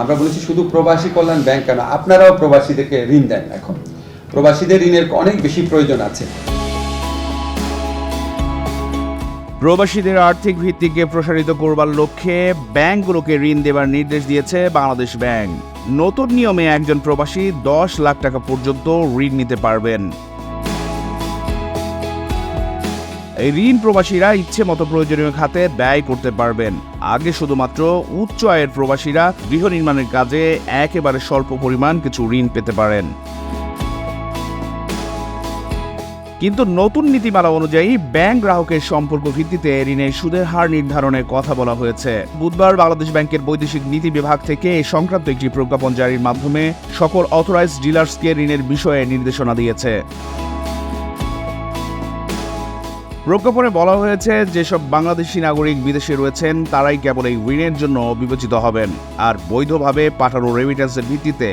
আমরা বলেছি শুধু প্রবাসী কল্যাণ ব্যাংক কেন, আপনারাও প্রবাসীদেরকে ঋণ দেন। এখন প্রবাসীদের ঋণের অনেক বেশি প্রয়োজন আছে। প্রবাসীদের আর্থিক ভিত্তিকে প্রসারিত করবার লক্ষ্যে ব্যাংকগুলোকে ঋণ দেবার নির্দেশ দিয়েছে বাংলাদেশ ব্যাংক। নতুন নিয়মে একজন প্রবাসী 10 লাখ টাকা পর্যন্ত ঋণ নিতে পারবেন। এই ঋণ প্রবাসীরা ইচ্ছে মতো প্রয়োজনীয় খাতে ব্যয় করতে পারবেন। আগে শুধুমাত্র উচ্চ আয়ের প্রবাসীরা গৃহ নির্মাণের কাজে একেবারে স্বল্প পরিমাণ কিছু ঋণ পেতে পারেন। কিন্তু নতুন নীতিমালা অনুযায়ী ব্যাংক গ্রাহকের সম্পর্ক ভিত্তিতে ঋণের সুদের হার নির্ধারণের কথা বলা হয়েছে। বুধবার বাংলাদেশ ব্যাংকের বৈদেশিক নীতি বিভাগ থেকে এ সংক্রান্ত একটি প্রজ্ঞাপন জারির মাধ্যমে সকল অথরাইজড ডিলার্সকে ঋণের বিষয়ে নির্দেশনা দিয়েছে। প্রজ্ঞাপনে বলা হয়েছে, যেসব বাংলাদেশি নাগরিক বিদেশে রয়েছেন তারাই কেবল এই ঋণের জন্য বিবেচিত হবেন, আর বৈধভাবে পাঠানো রেমিটেন্সের ভিত্তিতে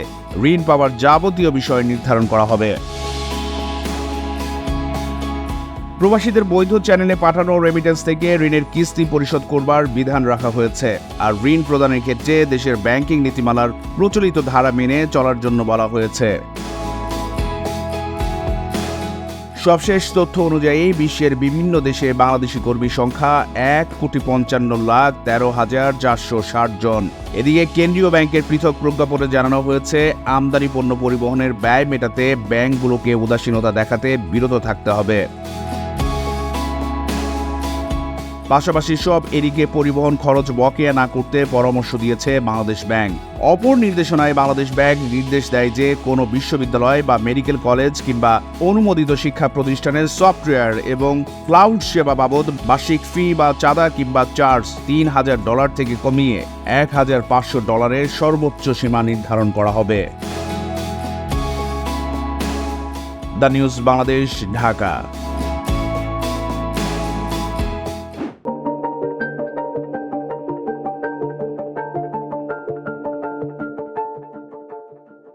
ঋণ পাওয়ার যাবতীয় বিষয় নির্ধারণ করা হবে। প্রবাসীদের বৈধ চ্যানেলে পাঠানো রেমিটেন্স থেকে ঋণের কিস্তি পরিশোধ করবার বিধান রাখা হয়েছে, আর ঋণ প্রদানের ক্ষেত্রে দেশের ব্যাংকিং নীতিমালার প্রচলিত ধারা মেনে চলার জন্য বলা হয়েছে। সবশেষ তথ্য অনুযায়ী বিশ্বের বিভিন্ন দেশে বাংলাদেশি কর্মী সংখ্যা 1,55,13,460 জন। এদিকে কেন্দ্রীয় ব্যাংকের পৃথক প্রজ্ঞাপনে জানানো হয়েছে, আমদানি পণ্য পরিবহনের ব্যয় মেটাতে ব্যাংকগুলোকে উদাসীনতা দেখাতে বিরত থাকতে হবে। পাশাপাশি সব এদিকে পরিবহন খরচ বকেয়া না করতে পরামর্শ দিয়েছে বাংলাদেশ ব্যাংক। অপর নির্দেশনায় বাংলাদেশ ব্যাংক নির্দেশ দেয় যে কোনো বিশ্ববিদ্যালয় বা মেডিকেল কলেজ কিংবা অনুমোদিত শিক্ষা প্রতিষ্ঠানের সফটওয়্যার এবং ক্লাউড সেবা বাবদ বার্ষিক ফি বা চাঁদা কিংবা চার্জ $3,000 থেকে কমিয়ে $1,500 সর্বোচ্চ সীমা নির্ধারণ করা হবে। The news Bangladesh, Dhaka.